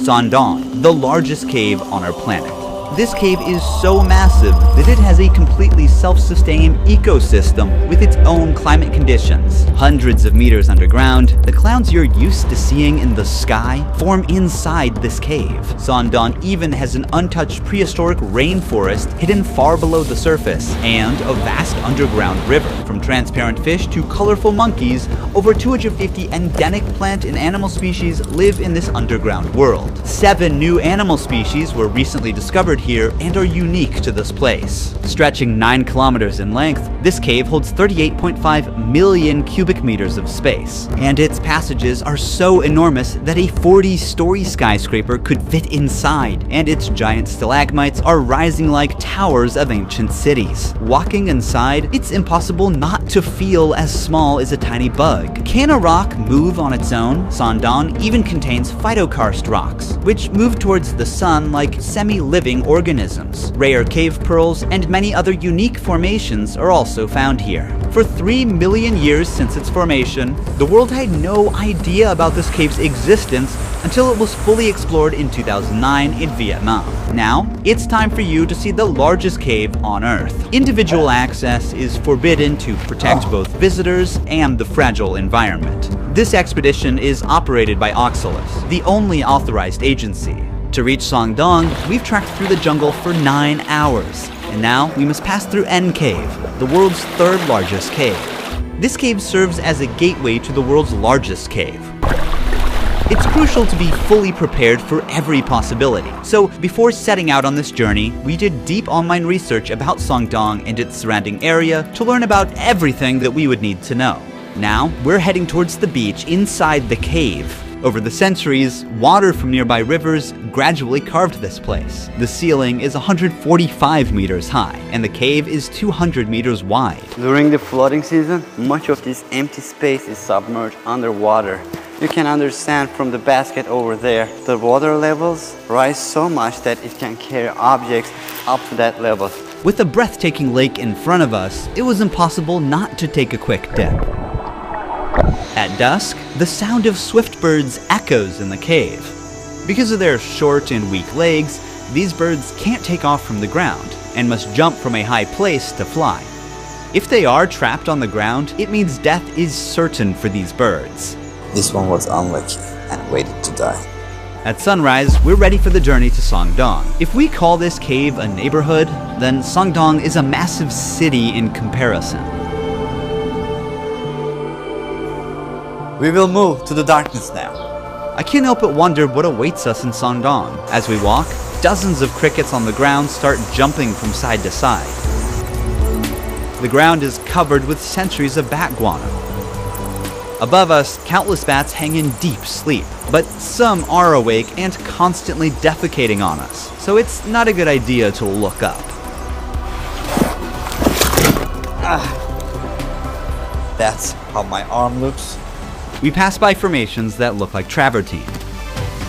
Sangdong, the largest cave on our planet. This cave is so massive that it has a completely self-sustained ecosystem with its own climate conditions. Hundreds of meters underground, the clouds you're used to seeing in the sky form inside this cave. Sangdong even has an untouched prehistoric rainforest hidden far below the surface, and a vast underground river. From transparent fish to colorful monkeys, over 250 endemic plant and animal species live in this underground world. 7 new animal species were recently discovered here and are unique to this place. Stretching 9 kilometers in length, this cave holds 38.5 million cubic meters of space, and its passages are so enormous that a 40-story skyscraper could fit inside, and its giant stalagmites are rising like towers of ancient cities. Walking inside, it's impossible not to feel as small as a tiny bug. Can a rock move on its own? Sangdong even contains phytokarst rocks, which move towards the sun like semi-living organisms. Rare cave pearls and many other unique formations are also found here. For 3 million years since its formation, the world had no idea about this cave's existence until it was fully explored in 2009 in Vietnam. Now, it's time for you to see the largest cave on Earth. Individual access is forbidden to protect both visitors and the fragile environment. This expedition is operated by Oxalis, the only authorized agency. To reach Sangdong, we've trekked through the jungle for 9 hours, and now we must pass through N Cave, the world's 3rd largest cave. This cave serves as a gateway to the world's largest cave. It's crucial to be fully prepared for every possibility. So before setting out on this journey, we did deep online research about Sangdong and its surrounding area to learn about everything that we would need to know. Now, we're heading towards the beach inside the cave. Over the centuries, water from nearby rivers gradually carved this place. The ceiling is 145 meters high, and the cave is 200 meters wide. During the flooding season, much of this empty space is submerged underwater. You can understand from the basket over there, the water levels rise so much that it can carry objects up to that level. With a breathtaking lake in front of us, it was impossible not to take a quick dip. At dusk, the sound of swift birds echoes in the cave. Because of their short and weak legs, these birds can't take off from the ground and must jump from a high place to fly. If they are trapped on the ground, it means death is certain for these birds. This one was unlucky and waited to die. At sunrise, we're ready for the journey to Sangdong. If we call this cave a neighborhood, then Sangdong is a massive city in comparison. We will move to the darkness now. I can't help but wonder what awaits us in Sangdong. As we walk, dozens of crickets on the ground start jumping from side to side. The ground is covered with centuries of bat guano. Above us, countless bats hang in deep sleep, but some are awake and constantly defecating on us, so it's not a good idea to look up. That's how my arm looks. We pass by formations that look like travertine.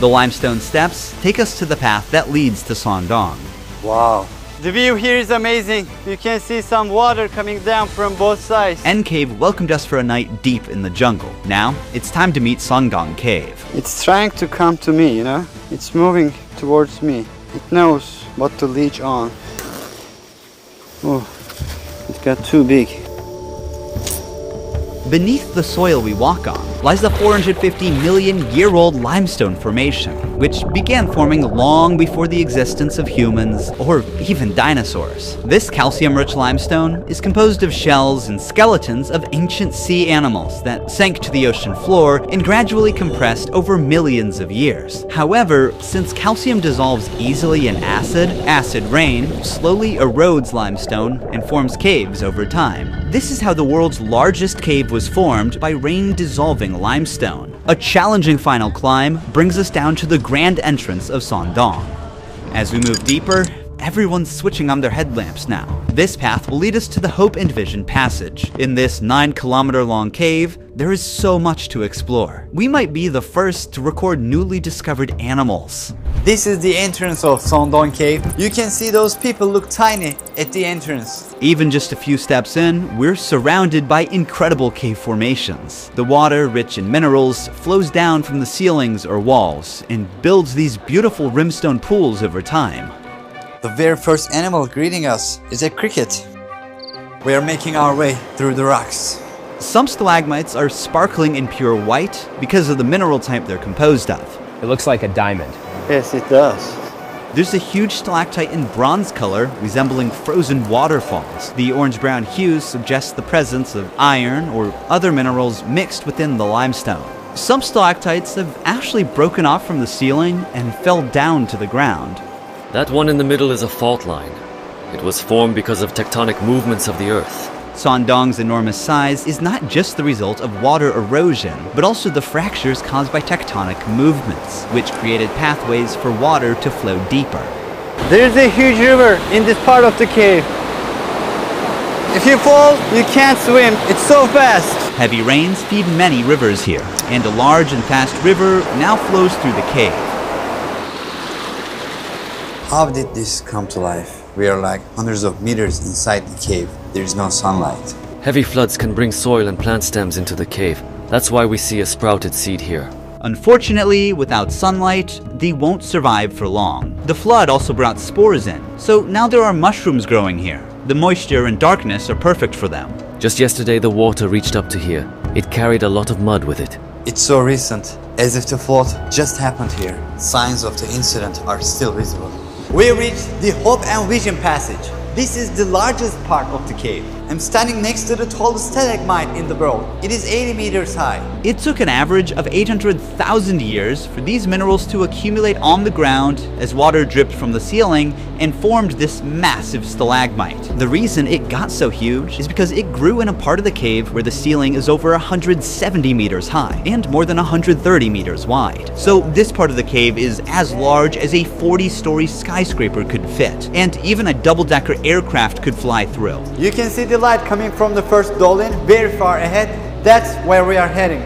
The limestone steps take us to the path that leads to Sangdong. Wow. The view here is amazing. You can see some water coming down from both sides. N Cave welcomed us for a night deep in the jungle. Now, it's time to meet Sangdong Cave. It's trying to come to me, you know? It's moving towards me. It knows what to leech on. Oh, it got too big. Beneath the soil we walk on lies the 450 million year old limestone formation, which began forming long before the existence of humans or even dinosaurs. This calcium-rich limestone is composed of shells and skeletons of ancient sea animals that sank to the ocean floor and gradually compressed over millions of years. However, since calcium dissolves easily in acid rain slowly erodes limestone and forms caves over time. This is how the world's largest cave was formed, by rain dissolving limestone. A challenging final climb brings us down to the grand entrance of Sangdong. As we move deeper, everyone's switching on their headlamps now. This path will lead us to the Hope and Vision Passage. In this 9-kilometer-long cave, there is so much to explore. We might be the first to record newly discovered animals. This is the entrance of Sondong Cave. You can see those people look tiny at the entrance. Even just a few steps in, we're surrounded by incredible cave formations. The water, rich in minerals, flows down from the ceilings or walls and builds these beautiful rimstone pools over time. The very first animal greeting us is a cricket. We are making our way through the rocks. Some stalagmites are sparkling in pure white because of the mineral type they're composed of. It looks like a diamond. Yes, it does. There's a huge stalactite in bronze color, resembling frozen waterfalls. The orange-brown hue suggests the presence of iron or other minerals mixed within the limestone. Some stalactites have actually broken off from the ceiling and fell down to the ground. That one in the middle is a fault line. It was formed because of tectonic movements of the Earth. Sondong's enormous size is not just the result of water erosion, but also the fractures caused by tectonic movements, which created pathways for water to flow deeper. There's a huge river in this part of the cave. If you fall, you can't swim. It's so fast. Heavy rains feed many rivers here, and a large and fast river now flows through the cave. How did this come to life? We are like hundreds of meters inside the cave. There is no sunlight. Heavy floods can bring soil and plant stems into the cave. That's why we see a sprouted seed here. Unfortunately, without sunlight, they won't survive for long. The flood also brought spores in, so now there are mushrooms growing here. The moisture and darkness are perfect for them. Just yesterday the water reached up to here. It carried a lot of mud with it. It's so recent, as if the flood just happened here. Signs of the incident are still visible. We reached the Hope and Vision Passage. This is the largest part of the cave. I'm standing next to the tallest stalagmite in the world. It is 80 meters high. It took an average of 800,000 years for these minerals to accumulate on the ground as water dripped from the ceiling and formed this massive stalagmite. The reason it got so huge is because it grew in a part of the cave where the ceiling is over 170 meters high and more than 130 meters wide. So this part of the cave is as large as a 40-story skyscraper could fit, and even a double-decker aircraft could fly through. You can see the light coming from the first dolin very far ahead. That's where we are heading.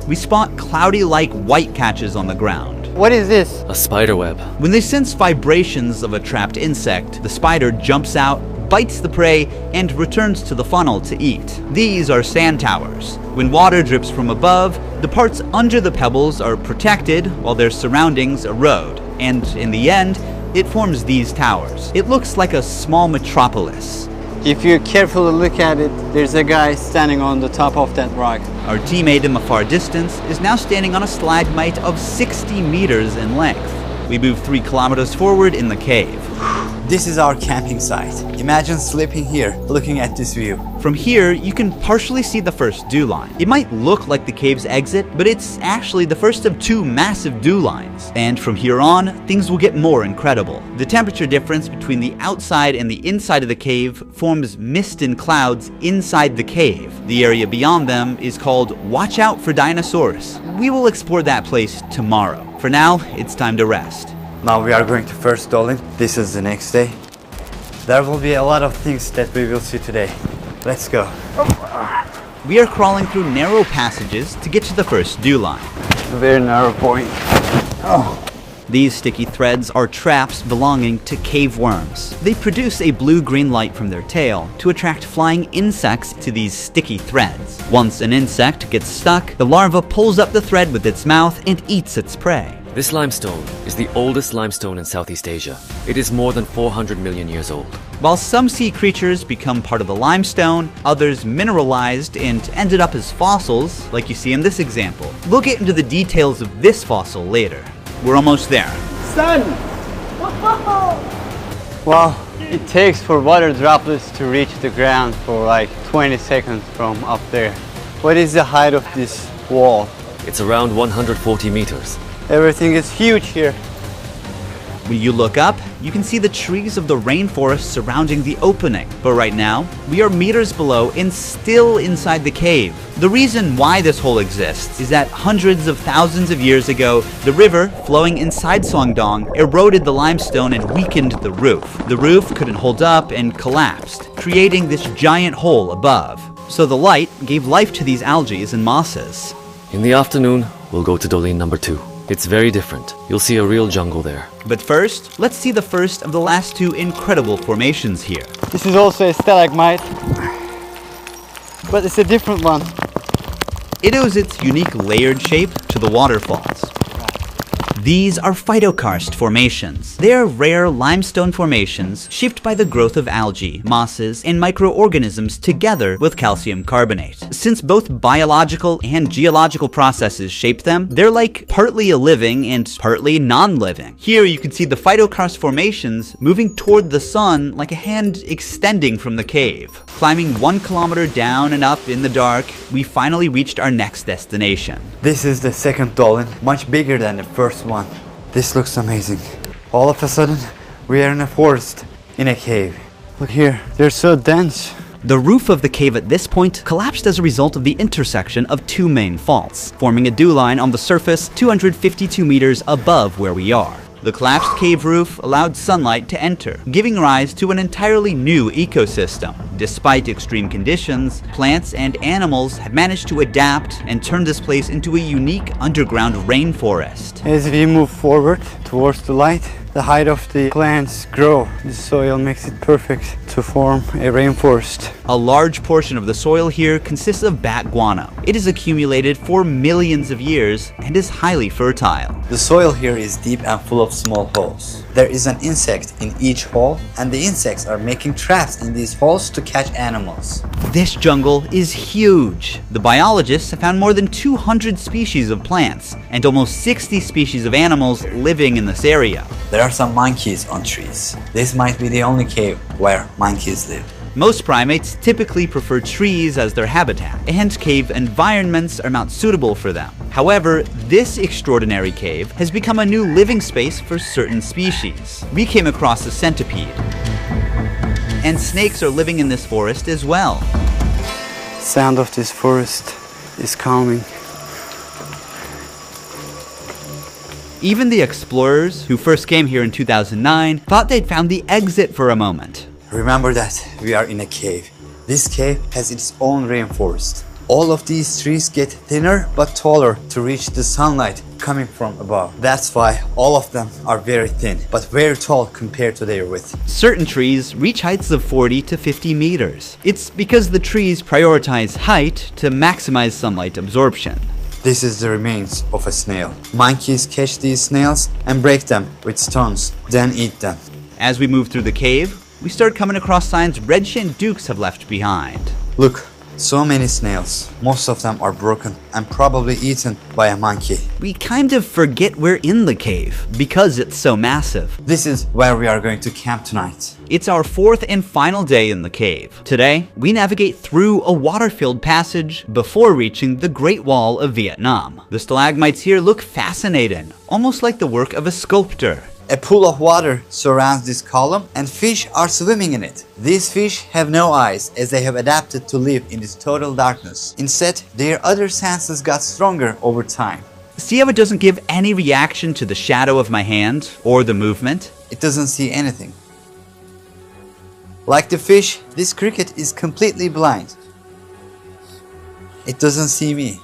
We spot cloudy-like white catches on the ground. What is this? A spider web. When they sense vibrations of a trapped insect, the spider jumps out, bites the prey, and returns to the funnel to eat. These are sand towers. When water drips from above, the parts under the pebbles are protected while their surroundings erode, and in the end, it forms these towers. It looks like a small metropolis. If you carefully look at it, there's a guy standing on the top of that rock. Our teammate in the far distance is now standing on a stalagmite of 60 meters in length. We move 3 kilometers forward in the cave. This is our camping site. Imagine sleeping here, looking at this view. From here, you can partially see the first dew line. It might look like the cave's exit, but it's actually the first of 2 massive dew lines. And from here on, things will get more incredible. The temperature difference between the outside and the inside of the cave forms mist and clouds inside the cave. The area beyond them is called Watch Out for Dinosaurs. We will explore that place tomorrow. For now, it's time to rest. Now we are going to first dolin. This is the next day. There will be a lot of things that we will see today. Let's go. We are crawling through narrow passages to get to the first dew line. Very narrow point. These sticky threads are traps belonging to cave worms. They produce a blue-green light from their tail to attract flying insects to these sticky threads. Once an insect gets stuck, the larva pulls up the thread with its mouth and eats its prey. This limestone is the oldest limestone in Southeast Asia. It is more than 400 million years old. While some sea creatures become part of the limestone, others mineralized and ended up as fossils, like you see in this example. We'll get into the details of this fossil later. We're almost there. Sun! Well, it takes for water droplets to reach the ground for like 20 seconds from up there. What is the height of this wall? It's around 140 meters. Everything is huge here. When you look up, you can see the trees of the rainforest surrounding the opening. But right now, we are meters below and still inside the cave. The reason why this hole exists is that hundreds of thousands of years ago, the river flowing inside Sondong eroded the limestone and weakened the roof. The roof couldn't hold up and collapsed, creating this giant hole above. So the light gave life to these algae and mosses. In the afternoon, we'll go to Dolin number 2. It's very different. You'll see a real jungle there. But first, let's see the first of the last two incredible formations here. This is also a stalagmite, but it's a different one. It owes its unique layered shape to the waterfalls. These are phytokarst formations. They are rare limestone formations shaped by the growth of algae, mosses, and microorganisms together with calcium carbonate. Since both biological and geological processes shaped them, they're like partly a living and partly non-living. Here you can see the phytokarst formations moving toward the sun like a hand extending from the cave. Climbing 1 kilometer down and up in the dark, we finally reached our next destination. This is the second dolmen, much bigger than the first one. This looks amazing. All of a sudden, we are in a forest, in a cave. Look here, they're so dense. The roof of the cave at this point collapsed as a result of the intersection of two main faults, forming a dew line on the surface 252 meters above where we are. The collapsed cave roof allowed sunlight to enter, giving rise to an entirely new ecosystem. Despite extreme conditions, plants and animals have managed to adapt and turn this place into a unique underground rainforest. As we move forward towards the light, the height of the plants grow. The soil makes it perfect to form a rainforest. A large portion of the soil here consists of bat guano. It is accumulated for millions of years and is highly fertile. The soil here is deep and full of small holes. There is an insect in each hole, and the insects are making traps in these holes to catch animals. This jungle is huge. The biologists have found more than 200 species of plants and almost 60 species of animals living in this area. There are some monkeys on trees. This might be the only cave where monkeys live. Most primates typically prefer trees as their habitat, and cave environments are not suitable for them. However, this extraordinary cave has become a new living space for certain species. We came across a centipede, and snakes are living in this forest as well. Sound of this forest is calming. Even the explorers who first came here in 2009 thought they'd found the exit for a moment. Remember that we are in a cave. This cave has its own rainforest. All of these trees get thinner but taller to reach the sunlight coming from above. That's why all of them are very thin, but very tall compared to their width. Certain trees reach heights of 40 to 50 meters. It's because the trees prioritize height to maximize sunlight absorption. This is the remains of a snail. Monkeys catch these snails and break them with stones, then eat them. As we move through the cave, we start coming across signs red-shinned dukes have left behind. Look, so many snails. Most of them are broken and probably eaten by a monkey. We kind of forget we're in the cave because it's so massive. This is where we are going to camp tonight. It's our fourth and final day in the cave. Today, we navigate through a water-filled passage before reaching the Great Wall of Vietnam. The stalagmites here look fascinating, almost like the work of a sculptor. A pool of water surrounds this column and fish are swimming in it. These fish have no eyes as they have adapted to live in this total darkness. Instead, their other senses got stronger over time. See how it doesn't give any reaction to the shadow of my hand or the movement? It doesn't see anything. Like the fish, this cricket is completely blind. It doesn't see me.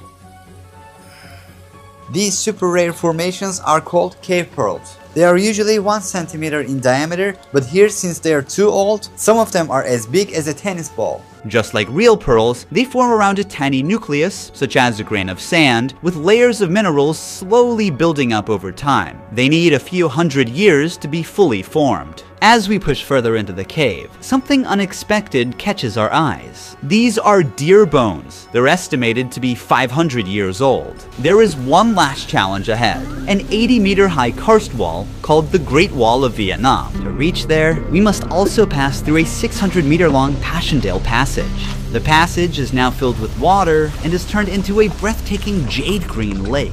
These super rare formations are called cave pearls. They are usually 1 centimeter in diameter, but here, since they are too old, some of them are as big as a tennis ball. Just like real pearls, they form around a tiny nucleus, such as a grain of sand, with layers of minerals slowly building up over time. They need a few hundred years to be fully formed. As we push further into the cave, something unexpected catches our eyes. These are deer bones. They're estimated to be 500 years old. There is one last challenge ahead, an 80-meter high karst wall called the Great Wall of Vietnam. To reach there, we must also pass through a 600-meter long Passchendaele Passage. The passage is now filled with water and is turned into a breathtaking jade green lake.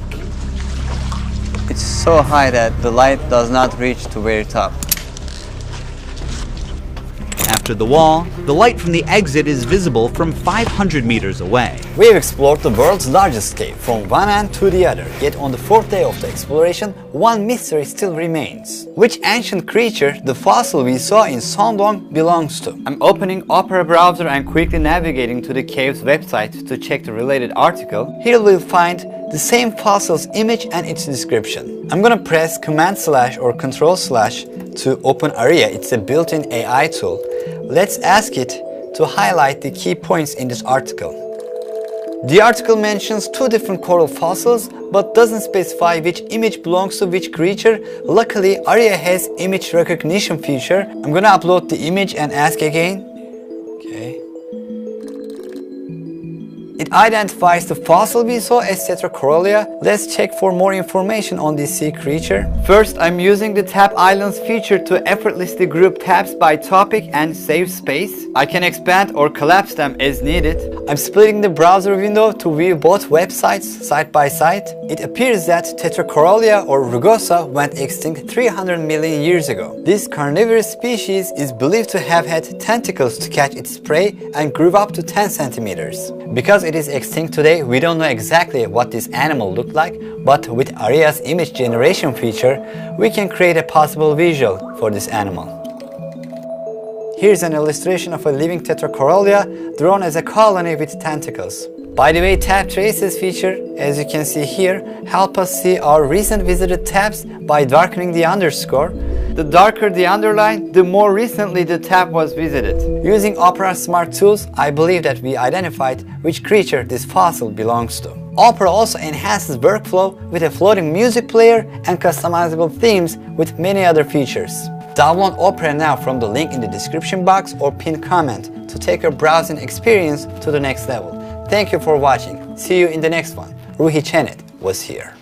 It's so high that the light does not reach to very top. After the wall, the light from the exit is visible from 500 meters away. We have explored the world's largest cave from one end to the other, yet on the fourth day of the exploration, one mystery still remains. Which ancient creature the fossil we saw in Sondong belongs to? I'm opening Opera browser and quickly navigating to the cave's website to check the related article. Here we'll find the same fossil's image and its description. I'm gonna press Command/ or Control/ to open Aria. It's a built-in AI tool. Let's ask it to highlight the key points in this article. The article mentions 2 different coral fossils, but doesn't specify which image belongs to which creature. Luckily, Aria has image recognition feature. I'm gonna upload the image and ask again. Okay. It identifies the fossil we saw as Tetracorolia. Let's check for more information on this sea creature. First, I'm using the Tab Islands feature to effortlessly group tabs by topic and save space. I can expand or collapse them as needed. I'm splitting the browser window to view both websites side by side. It appears that Tetracorolia or rugosa went extinct 300 million years ago. This carnivorous species is believed to have had tentacles to catch its prey and grew up to 10 centimeters. Because it is extinct today, we don't know exactly what this animal looked like, but with Aria's image generation feature, we can create a possible visual for this animal. Here's an illustration of a living Tetracorolia drawn as a colony with tentacles. By the way, tab traces feature, as you can see here, help us see our recent visited tabs by darkening the underscore. The darker the underline, the more recently the tab was visited. Using Opera Smart Tools, I believe that we identified which creature this fossil belongs to. Opera also enhances workflow with a floating music player and customizable themes with many other features. Download Opera now from the link in the description box or pinned comment to take your browsing experience to the next level. Thank you for watching. See you in the next one. Ruhi Chenet was here.